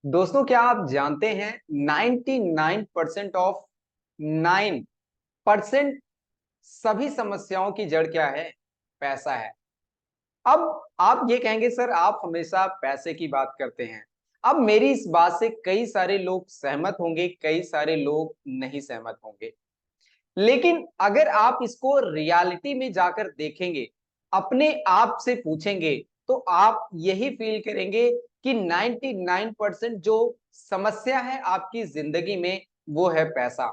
दोस्तों, क्या आप जानते हैं 99% ऑफ 9% सभी समस्याओं की जड़ क्या है? पैसा है। अब आप ये कहेंगे, सर आप हमेशा पैसे की बात करते हैं। अब मेरी इस बात से कई सारे लोग सहमत होंगे, कई सारे लोग नहीं सहमत होंगे। लेकिन अगर आप इसको रियलिटी में जाकर देखेंगे, अपने आप से पूछेंगे, तो आप यही फील करेंगे कि 99% जो समस्या है आपकी जिंदगी में, वो है पैसा।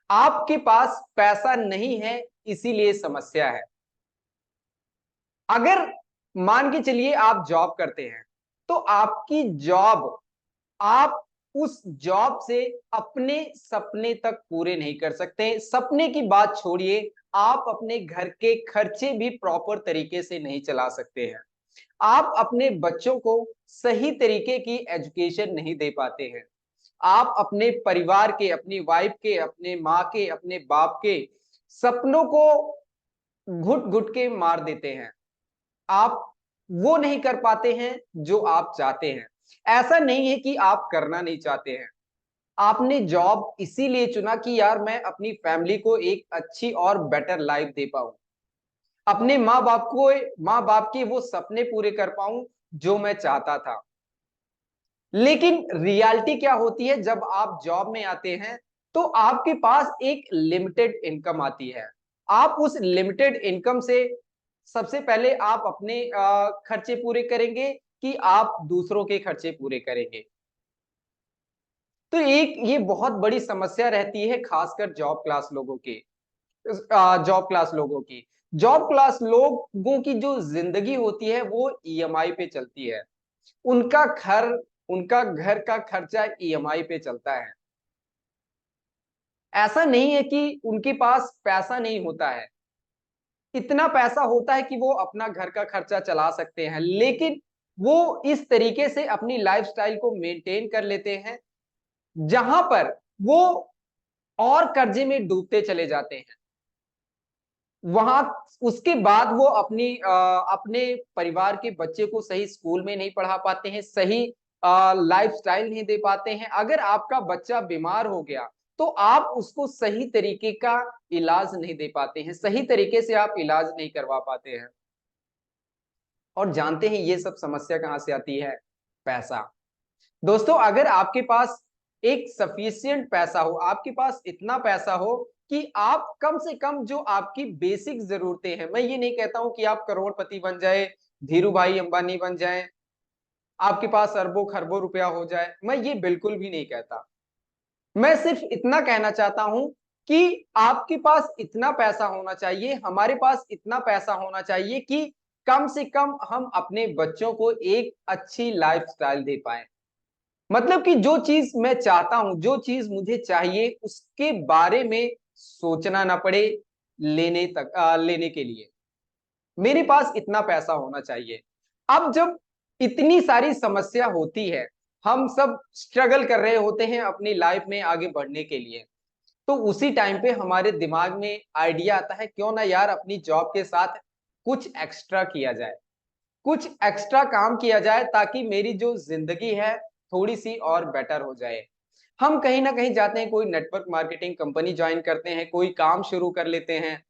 आपके पास पैसा नहीं है, इसीलिए समस्या है। अगर मान के चलिए आप जॉब करते हैं, तो आपकी जॉब, आप उस जॉब से अपने सपने तक पूरे नहीं कर सकते। सपने की बात छोड़िए, आप अपने घर के खर्चे भी प्रॉपर तरीके से नहीं चला सकते हैं। आप अपने बच्चों को सही तरीके की एजुकेशन नहीं दे पाते हैं। आप अपने परिवार के, अपनी वाइफ के, अपने माँ के, अपने बाप के सपनों को घुट-घुट के मार देते हैं। आप वो नहीं कर पाते हैं जो आप चाहते हैं। ऐसा नहीं है कि आप करना नहीं चाहते हैं। आपने जॉब इसीलिए चुना कि यार मैं अपनी फैमिली को एक अच्छी और बेटर लाइफ दे पाऊँ। अपने माँ-बाप के वो सपने पूरे कर पाऊँ जो मैं चाहता था। लेकिन रियलिटी क्या होती है, जब आप जॉब में आते हैं, तो आपके पास एक लिमिटेड इनकम आती है। आप उस लिमिटेड इनकम से सबसे पहले आप अपने खर्चे पूरे करेंगे कि आप दूसरों के खर्चे पूरे करेंगे। तो एक ये बहुत बड़ी समस्या रहती है, खासकर जॉब क्लास लोगों की। जॉब क्लास लोगों की जो ज़िंदगी होती है, वो ईएमआई पे चलती है। उनका घर उनका घर का खर्चा ईएमआई पे चलता है। ऐसा नहीं है कि उनके पास पैसा नहीं होता है। इतना पैसा होता है कि वो अपना घर का खर्चा चला सकते हैं, लेकिन वो इस तरीके से अपनी लाइफ़स्टाइल को मेंटेन कर लेते हैं, जहाँ पर वो और कर्ज़े में डूबते चले जाते हैं। वहाँ उसके बाद वो अपने परिवार के बच्चे को सही स्कूल में नहीं पढ़ा पाते हैं, सही लाइफ़स्टाइल नहीं दे पाते हैं। अगर आपका बच्चा बीमार हो गया, तो आप उसको सही तरीके का इलाज नहीं दे पाते हैं, सही तरीके से आप इलाज नहीं करवा पाते हैं। और जानते हैं ये सब समस्या कहाँ से आती है? पैसा। दोस्तों, अगर आपके पास एक सफिशिएंट पैसा हो, आपके पास इतना पैसा हो कि आप कम से कम जो आपकी बेसिक ज़रूरतें हैं, मैं ये नहीं कहता हूँ कि आप करोड़पति बन जाएँ, धीरूभाई अंबानी बन जाएँ, आपके पास अरबों-खरबों रुपया हो जाए, मैं ये बिल्कुल भी नहीं कहता। मैं सिर्फ़ इतना कहना चाहता हूँ कि आपके पास इतना पैसा होना चाहिए, हमारे पास इतना पैसा होना चाहिए कि कम से कम हम अपने बच्चों को एक अच्छी लाइफ़स्टाइल दे पाएँ। मतलब कि जो चीज़ मैं चाहता हूँ, जो चीज़ मुझे चाहिए, उसके बारे में सोचना ना पड़े लेने के लिए। मेरे पास इतना पैसा होना चाहिए। अब जब इतनी सारी समस्या होती है, हम सब स्ट्रगल कर रहे होते हैं अपनी लाइफ़ में आगे बढ़ने के लिए, तो उसी टाइम पे हमारे दिमाग में आइडिया आता है, क्यों ना यार अपनी जॉब के साथ कुछ एक्स्ट्रा किया जाए। कुछ एक्स्ट्रा काम किया जाए ताकि मेरी जो ज़िंदगी है, थोड़ी-सी और बेटर हो जाए। हम कहीं न कहीं जाते हैं, कोई नेटवर्क मार्केटिंग कंपनी जॉइन करते हैं, कोई काम शुरू कर लेते हैं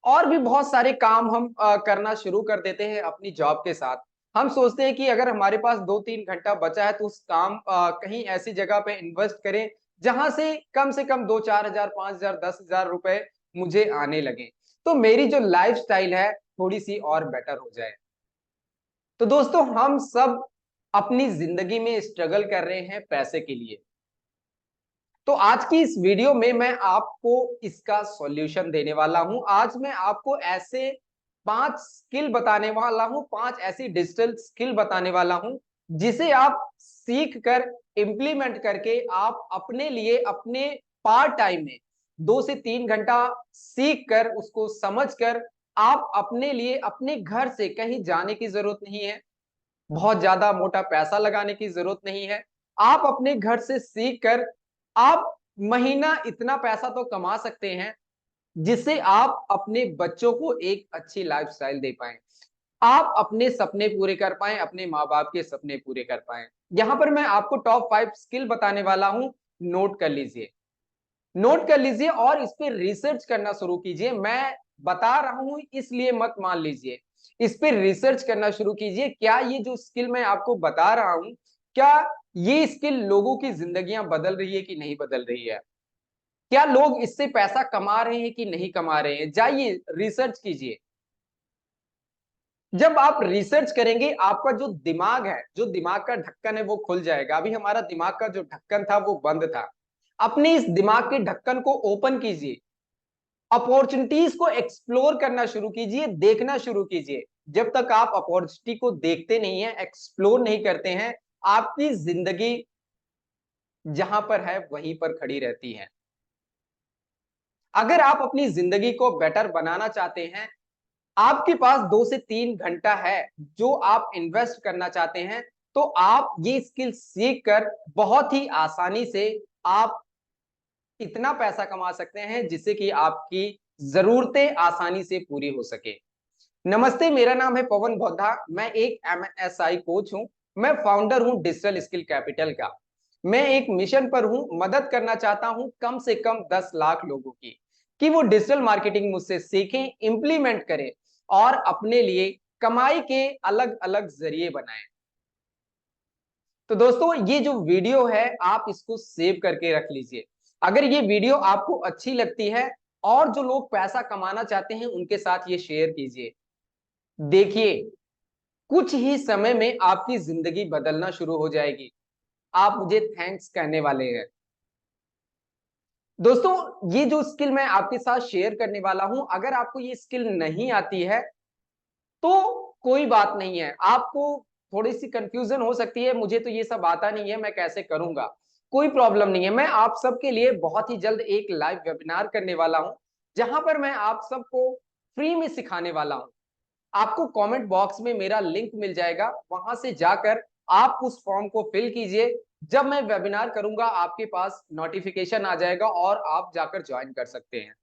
और भी बहुत सारे काम हम करना शुरू कर देते हैं अपनी जॉब के साथ। हम सोचते हैं कि अगर हमारे पास 2-3 घंटा बचा है तो उस काम कहीं ऐसी जगह पे इन्वेस्ट करें, जहाँ से कम 2-4 हज़ार, 5 हज़ार, 10 हज़ार रुपए मुझे आने लगें। तो मेरी जो लाइफ़स्टाइल है, थोड़ी-सी और बेटर हो जाए। तो दोस्तों, हम सब अपनी ज़िंदगी में स्ट्रगल कर रहे हैं पैसे के लिए। तो आज की इस वीडियो में मैं आपको इसका सॉल्यूशन देने वाला हूँ। आज मैं आपको ऐसे 5 स्किल बताने वाला हूँ, 5 ऐसी डिजिटल स्किल बताने वाला हूँ, जिसे आप सीख कर इम्प्लीमेंट करके आप अपने लिए अपने पार्ट टाइम में 2 से 3 घंटा सीख कर, उसको समझ कर आप अपने लिए अपने घर से कहीं जाने की ज़रूरत नहीं है। बहुत ज़्यादा मोटा पैसा लगाने की ज़रूरत नहीं है। आप अपने घर से सीख कर आप महीना इतना पैसा तो कमा सकते हैं, जिससे आप अपने बच्चों को एक अच्छी लाइफ़स्टाइल दे पाएँ। आप अपने सपने पूरे कर पाएं, अपने माँ बाप के सपने पूरे कर पाएं। यहाँ पर मैं आपको टॉप 5 स्किल बताने वाला हूं, नोट कर लीजिए। नोट कर लीजिए और इस पे रिसर्च करना शुरू कीजिए। मैं बता रहा हूं इसलिए मत मान लीजिए, इस पे रिसर्च करना शुरू कीजिए। क्या ये जो स्किल मैं आपको बता रहा हूं, क्या ये स्किल लोगों की जिंदगियां बदल रही है कि नहीं बदल रही है? क्या लोग इससे पैसा कमा रहे हैं कि नहीं कमा रहे हैं? जाइए रिसर्च कीजिए। जब आप रिसर्च करेंगे, आपका जो दिमाग है, जो दिमाग का ढक्कन है, वो खुल जाएगा। अभी हमारा दिमाग का जो ढक्कन था वो बंद था। अपने इस दिमाग के ढक्कन को ओपन कीजिए, अपॉर्चुनिटीज को एक्सप्लोर करना शुरू कीजिए, देखना शुरू कीजिए। जब तक आप अपॉर्चुनिटी को देखते नहीं है, एक्सप्लोर नहीं करते हैं, आपकी जिंदगी जहां पर है वहीं पर खड़ी रहती है। अगर आप अपनी जिंदगी को बेटर बनाना चाहते हैं, आपके पास 2 से 3 घंटा है जो आप इन्वेस्ट करना चाहते हैं, तो आप ये स्किल सीख कर बहुत ही आसानी से आप इतना पैसा कमा सकते हैं जिससे कि आपकी जरूरतें आसानी से पूरी हो सके। नमस्ते, मेरा नाम है पवन बौद्धा। मैं एक एमएसआई कोच हूं। मैं फाउंडर हूं डिजिटल स्किल कैपिटल का। मैं एक मिशन पर हूं, मदद करना चाहता हूं कम से कम 10 लाख लोगों की, कि वो डिजिटल मार्केटिंग मुझसे सीखें, इंप्लीमेंट करें और अपने लिए कमाई के अलग अलग जरिए बनाएं। तो दोस्तों, ये जो वीडियो है आप इसको सेव करके रख लीजिए। अगर ये वीडियो आपको अच्छी लगती है और जो लोग पैसा कमाना चाहते हैं उनके साथ ये शेयर कीजिए। देखिए, कुछ ही समय में आपकी जिंदगी बदलना शुरू हो जाएगी। आप मुझे थैंक्स कहने वाले हैं। दोस्तों, ये जो स्किल मैं आपके साथ शेयर करने वाला हूं, अगर आपको ये स्किल नहीं आती है तो कोई बात नहीं है। आपको थोड़ी सी कंफ्यूजन हो सकती है, मुझे तो ये सब आता नहीं है, मैं कैसे करूंगा? कोई प्रॉब्लम नहीं है। मैं आप सबके लिए बहुत ही जल्द एक लाइव वेबिनार करने वाला हूं, जहां पर मैं आप सबको फ्री में सिखाने वाला हूं। आपको कमेंट बॉक्स में मेरा लिंक मिल जाएगा, वहां से जाकर आप उस फॉर्म को फिल कीजिए। जब मैं वेबिनार करूंगा आपके पास नोटिफिकेशन आ जाएगा और आप जाकर ज्वाइन कर सकते हैं।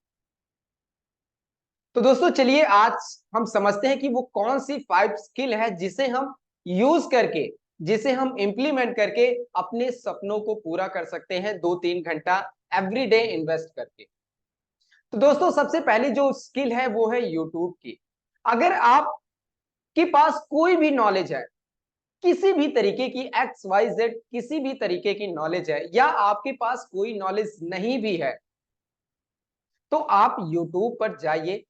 तो दोस्तों, चलिए आज हम समझते हैं कि वो कौन सी 5 स्किल है जिसे हम यूज करके, जिसे हम इंप्लीमेंट करके अपने सपनों को पूरा कर सकते हैं 2-3 घंटा एवरी डे इन्वेस्ट करके। तो दोस्तों, सबसे पहली जो स्किल है वो है यूट्यूब की। अगर आपके पास कोई भी नॉलेज है, किसी भी तरीके की XYZ किसी भी तरीके की नॉलेज है, या आपके पास कोई नॉलेज नहीं भी है, तो आप यूट्यूब पर जाइए,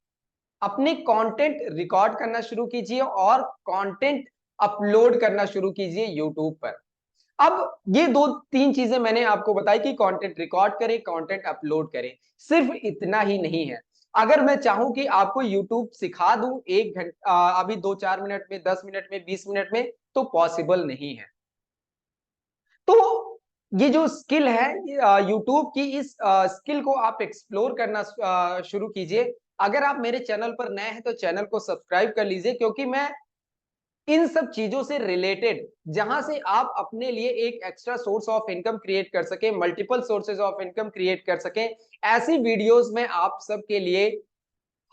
अपने कंटेंट रिकॉर्ड करना शुरू कीजिए और कंटेंट अपलोड करना शुरू कीजिए यूट्यूब पर। अब ये 2-3 चीजें मैंने आपको बताई कि कंटेंट रिकॉर्ड करें, कंटेंट अपलोड करें। सिर्फ इतना ही नहीं है। अगर मैं चाहूं कि आपको यूट्यूब सिखा दूं 1 घंटा, अभी 2-4 मिनट में, 10 मिनट में, 20 मिनट में, तो पॉसिबल नहीं है। तो ये जो स्किल है, यूट्यूब की, इस स्किल को आप एक्सप्लोर करना शुरू कीजिए। अगर आप मेरे चैनल पर नए हैं तो चैनल को सब्सक्राइब कर लीजिए, क्योंकि मैं इन सब चीजों से रिलेटेड, जहां से आप अपने लिए एक extra source of income create कर सके, multiple sources of income create कर सके, ऐसी वीडियोस में आप सबके लिए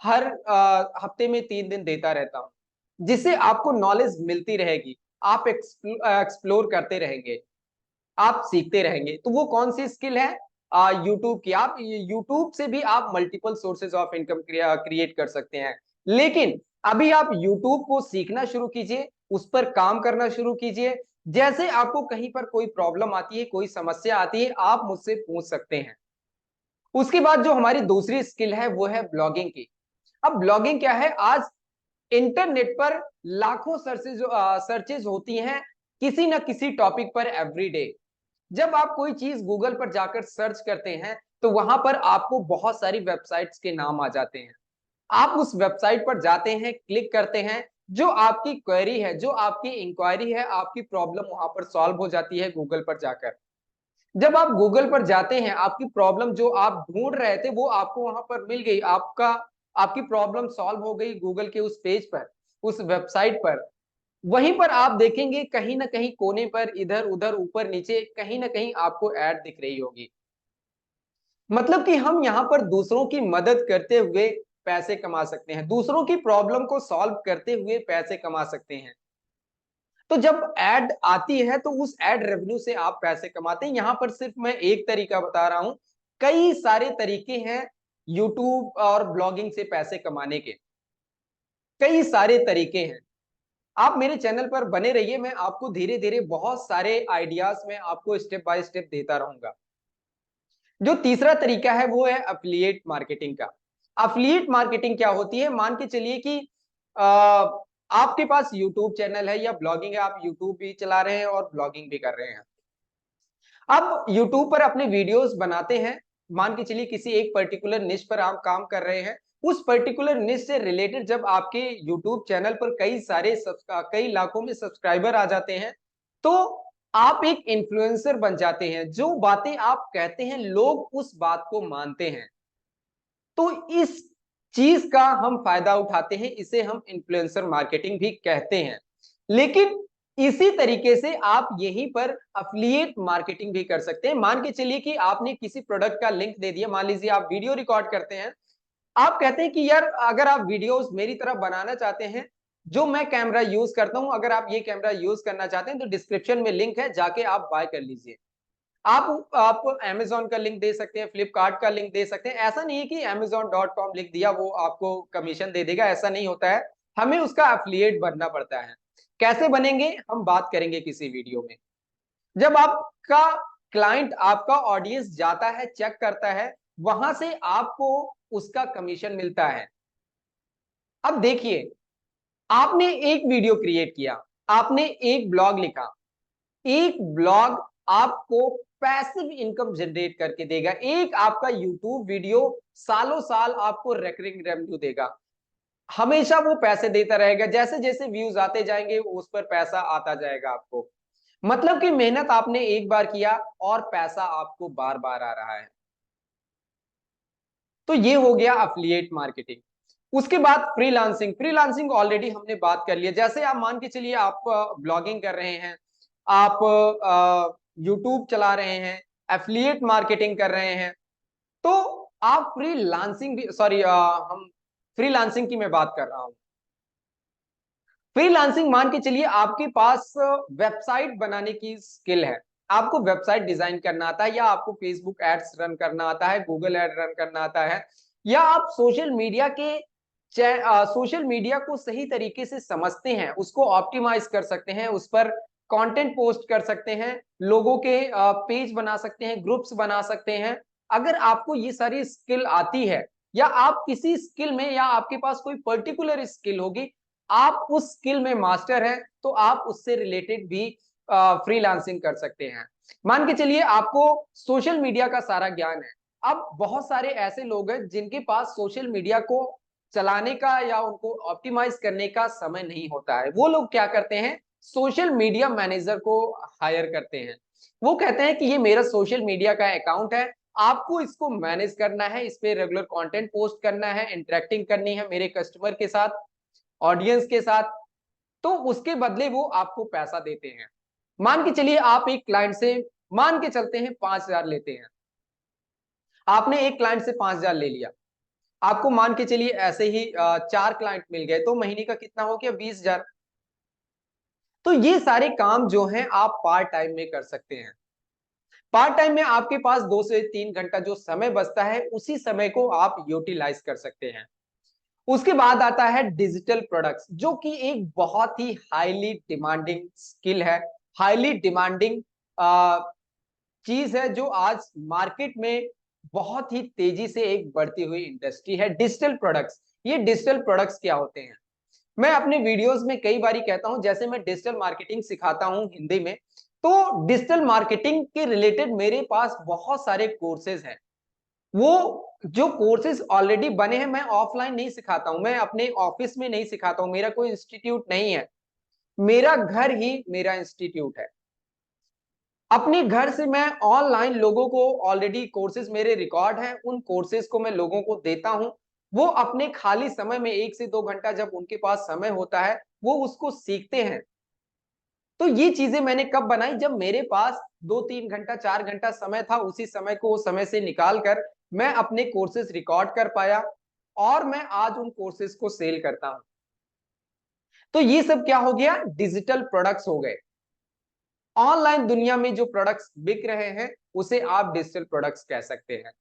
हर हफ्ते में 3 दिन देता रहता हूं, जिससे आपको नॉलेज मिलती रहेगी। आप एक्सप्लोर करते रहेंगे, आप सीखते रहेंगे। तो वो कौन सी स्किल है? यूट्यूब की। आप यूट्यूब से भी आप multiple sources of income create कर सकते हैं। लेकिन अभी आप यूट्यूब को सीखना शुरू कीजिए, उस पर काम करना शुरू कीजिए। जैसे आपको कहीं पर कोई प्रॉब्लम आती है, कोई समस्या आती है, आप मुझसे पूछ सकते हैं। उसके बाद जो हमारी दूसरी स्किल है वो है ब्लॉगिंग की। अब ब्लॉगिंग क्या है? आज इंटरनेट पर लाखों सर्चेज होती हैं किसी ना किसी टॉपिक पर एवरी डे। जब आप कोई चीज गूगल पर जाकर सर्च करते हैं तो वहां पर आपको बहुत सारी वेबसाइट्स के नाम आ जाते हैं। आप उस वेबसाइट पर जाते हैं, क्लिक करते हैं, जो आपकी क्वेरी है, जो आपकी इंक्वायरी है, आपकी प्रॉब्लम वहां पर सॉल्व हो जाती है गूगल पर जाकर। जब आप गूगल पर जाते हैं, आपकी प्रॉब्लम जो आप ढूंढ रहे थे वो आपको वहां पर मिल गई, आपकी प्रॉब्लम सॉल्व हो गई गूगल के उस पेज पर, उस वेबसाइट पर। वहीं पर आप देखेंगे कहीं ना कहीं कोने पर, इधर उधर, ऊपर नीचे, कहीं ना कहीं आपको ऐड दिख रही होगी। मतलब कि हम यहाँ पर दूसरों की मदद करते हुए पैसे कमा सकते हैं, दूसरों की प्रॉब्लम को सॉल्व करते हुए पैसे कमा सकते हैं। तो जब एड आती है तो उस एड रेवेन्यू से आप पैसे कमाते हैं। यहां पर सिर्फ मैं एक तरीका बता रहा हूं, कई सारे तरीके हैं यूट्यूब और ब्लॉगिंग से पैसे कमाने के, कई सारे तरीके हैं। आप मेरे चैनल पर बने रहिए, मैं आपको धीरे धीरे बहुत सारे आइडियाज में आपको स्टेप बाय स्टेप देता रहूंगा। जो तीसरा तरीका है वो है अफिलिएट मार्केटिंग का। अफिलिएट मार्केटिंग क्या होती है? मान के चलिए कि आपके पास यूट्यूब चैनल है या ब्लॉगिंग है, आप यूट्यूब भी चला रहे हैं और ब्लॉगिंग भी कर रहे हैं। अब यूट्यूब पर अपने वीडियोस बनाते हैं, मान के चलिए किसी एक पर्टिकुलर निश पर आप काम कर रहे हैं, उस पर्टिकुलर निश से रिलेटेड जब आपके यूट्यूब चैनल पर कई लाखों में सब्सक्राइबर आ जाते हैं, तो आप एक इन्फ्लुएंसर बन जाते हैं। जो बातें आप कहते हैं लोग उस बात को मानते हैं, तो इस चीज का हम फायदा उठाते हैं, इसे हम इन्फ्लुएंसर मार्केटिंग भी कहते हैं। लेकिन इसी तरीके से आप यहीं पर अफिलिएट मार्केटिंग भी कर सकते हैं। मान के चलिए कि आपने किसी प्रोडक्ट का लिंक दे दिया, मान लीजिए आप वीडियो रिकॉर्ड करते हैं, आप कहते हैं कि यार अगर आप वीडियोस मेरी तरह बनाना चाहते हैं, जो मैं कैमरा यूज करता हूं, अगर आप ये कैमरा यूज करना चाहते हैं तो डिस्क्रिप्शन में लिंक है, जाके आप बाय कर लीजिए। आप अमेज़न का लिंक दे सकते हैं, फ्लिपकार्ट का लिंक दे सकते हैं। ऐसा नहीं है कि amazon.com लिख दिया वो आपको कमीशन दे देगा, ऐसा नहीं होता है। हमें उसका एफिलिएट बनना पड़ता है। कैसे बनेंगे हम बात करेंगे किसी वीडियो में। जब आपका क्लाइंट, आपका ऑडियंस जाता है, चेक करता है, वहां से आपको उसका कमीशन मिलता है। अब देखिए, आपने एक वीडियो क्रिएट किया, आपने एक ब्लॉग लिखा, एक ब्लॉग आपको पैसिव इनकम जनरेट करके देगा। एक आपका यूट्यूब वीडियो सालों साल आपको रेकरिंग रेवेन्यू देगा, हमेशा वो पैसे देता रहेगा। जैसे जैसे व्यूज आते जाएंगे उस पर पैसा आता जाएगा आपको। मतलब कि मेहनत आपने एक बार किया और पैसा आपको बार बार आ रहा है। तो ये हो गया अफिलिएट मार्केटिंग। उसके बाद फ्रीलांसिंग। फ्रीलांसिंग ऑलरेडी हमने बात कर लिया। जैसे आप मान के चलिए आप ब्लॉगिंग कर रहे हैं, आप यूट्यूब चला रहे हैं, एफिलिएट मार्केटिंग कर रहे हैं, तो आप फ्रीलांसिंग भी, सॉरी हम फ्रीलांसिंग की मैं बात कर रहा हूं। फ्रीलांसिंग मान के चलिए आपके पास वेबसाइट बनाने की स्किल है, आपको वेबसाइट डिजाइन करना आता है, या आपको फेसबुक एड्स रन करना आता है, गूगल एड रन करना आता है, या आप सोशल मीडिया को सही तरीके से समझते हैं, उसको ऑप्टिमाइज कर सकते हैं, उस पर कंटेंट पोस्ट कर सकते हैं, लोगों के पेज बना सकते हैं, ग्रुप्स बना सकते हैं। अगर आपको ये सारी स्किल आती है, या आप किसी स्किल में, या आपके पास कोई पर्टिकुलर स्किल होगी, आप उस स्किल में मास्टर हैं, तो आप उससे रिलेटेड भी फ्रीलांसिंग कर सकते हैं। मान के चलिए आपको सोशल मीडिया का सारा ज्ञान है। अब बहुत सारे ऐसे लोग हैं जिनके पास सोशल मीडिया को चलाने का या उनको ऑप्टिमाइज करने का समय नहीं होता है। वो लोग क्या करते हैं, सोशल मीडिया मैनेजर को हायर करते हैं। वो कहते हैं कि ये मेरा सोशल मीडिया का अकाउंट है, आपको इसको मैनेज करना है, इस पे रेगुलर कंटेंट पोस्ट करना है, इंटरेक्टिंग करनी है मेरे कस्टमर के साथ, ऑडियंस के साथ, तो उसके बदले वो आपको पैसा देते हैं। मान के चलिए आप एक क्लाइंट से, मान के चलते हैं 5,000 लेते हैं, आपने एक क्लाइंट से 5,000 ले लिया, आपको मान के चलिए ऐसे ही 4 क्लाइंट मिल गए, तो महीने का कितना हो गया, 20,000। तो ये सारे काम जो हैं आप पार्ट टाइम में कर सकते हैं। पार्ट टाइम में आपके पास 2 से 3 घंटा जो समय बचता है, उसी समय को आप यूटिलाइज कर सकते हैं। उसके बाद आता है डिजिटल प्रोडक्ट्स, जो कि एक बहुत ही हाईली डिमांडिंग स्किल है, हाईली डिमांडिंग चीज है, जो आज मार्केट में बहुत ही तेजी से एक बढ़ती हुई इंडस्ट्री है, डिजिटल प्रोडक्ट्स। ये डिजिटल प्रोडक्ट्स क्या होते हैं? मैं अपने वीडियोस में कई बार कहता हूं, जैसे मैं डिजिटल मार्केटिंग सिखाता हूं हिंदी में, तो डिजिटल मार्केटिंग के रिलेटेड मेरे पास बहुत सारे कोर्सेज हैं। वो जो कोर्सेज ऑलरेडी बने हैं, मैं ऑफलाइन नहीं सिखाता हूं, मैं अपने ऑफिस में नहीं सिखाता हूं, मेरा कोई इंस्टीट्यूट नहीं है, मेरा घर ही मेरा इंस्टीट्यूट है। अपने घर से मैं ऑनलाइन लोगों को, ऑलरेडी कोर्सेज मेरे रिकॉर्ड हैं, उन कोर्सेज को मैं लोगों को देता हूं। वो अपने खाली समय में 1 से 2 घंटा जब उनके पास समय होता है, वो उसको सीखते हैं। तो ये चीजें मैंने कब बनाई, जब मेरे पास 2-3 घंटा 4 घंटा समय था, उसी समय को समय से निकाल कर मैं अपने कोर्सेज रिकॉर्ड कर पाया, और मैं आज उन कोर्सेज को सेल करता हूं। तो ये सब क्या हो गया? डिजिटल प्रोडक्ट्स हो गए। ऑनलाइन दुनिया में जो प्रोडक्ट्स बिक रहे हैं उसे आप डिजिटल प्रोडक्ट्स कह सकते हैं।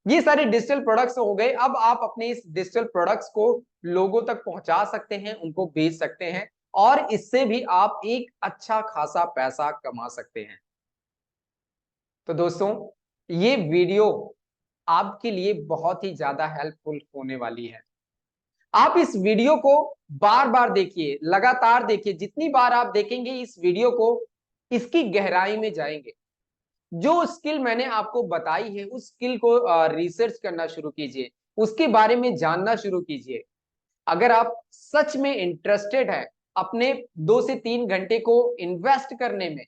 ये सारे डिजिटल प्रोडक्ट्स हो गए। अब आप अपने इस डिजिटल प्रोडक्ट्स को लोगों तक पहुंचा सकते हैं, उनको बेच सकते हैं और इससे भी आप एक अच्छा खासा पैसा कमा सकते हैं। तो दोस्तों, ये वीडियो आपके लिए बहुत ही ज्यादा हेल्पफुल होने वाली है। आप इस वीडियो को बार-बार देखिए, लगातार देखिए। जितनी बार आप देखेंगे इस वीडियो को, इसकी गहराई में जाएंगे। जो स्किल मैंने आपको बताई है, उस स्किल को रिसर्च करना शुरू कीजिए, उसके बारे में जानना शुरू कीजिए। अगर आप सच में इंटरेस्टेड हैं अपने 2 से 3 घंटे को इन्वेस्ट करने में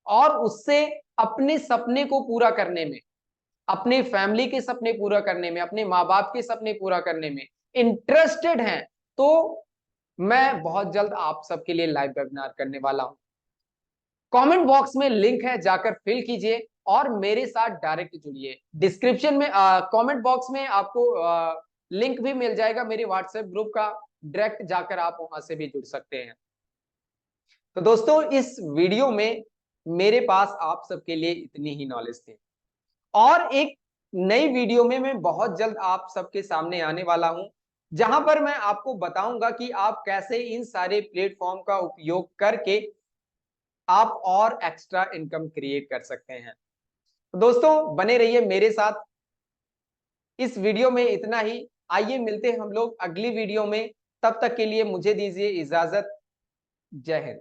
और उससे अपने सपने को पूरा करने में, अपने फैमिली के सपने पूरा करने में, अपने माँ-बाप के सपने पूरा करने में इंटरेस्टेड हैं, तो मैं बहुत जल्द आप सबके लिए लाइव वेबिनार करने वाला हूं। कमेंट बॉक्स में लिंक है, जाकर फिल कीजिए और मेरे साथ डायरेक्ट जुड़िए। डिस्क्रिप्शन में कमेंट बॉक्स में आपको लिंक भी मिल जाएगा मेरे व्हाट्सएप ग्रुप का, डायरेक्ट जाकर आप वहां से भी जुड़ सकते हैं। तो दोस्तों, इस वीडियो में मेरे पास आप सबके लिए इतनी ही नॉलेज थी और एक नई वीडियो में मैं बहुत जल्द आप सबके सामने आने वाला हूं, जहां पर मैं आपको बताऊंगा कि आप कैसे इन सारे प्लेटफॉर्म का उपयोग करके आप और एक्स्ट्रा इनकम क्रिएट कर सकते हैं। तो दोस्तों, बने रहिए मेरे साथ। इस वीडियो में इतना ही। आइए मिलते हैं हम लोग अगली वीडियो में। तब तक के लिए मुझे दीजिए इजाजत। जय हिंद।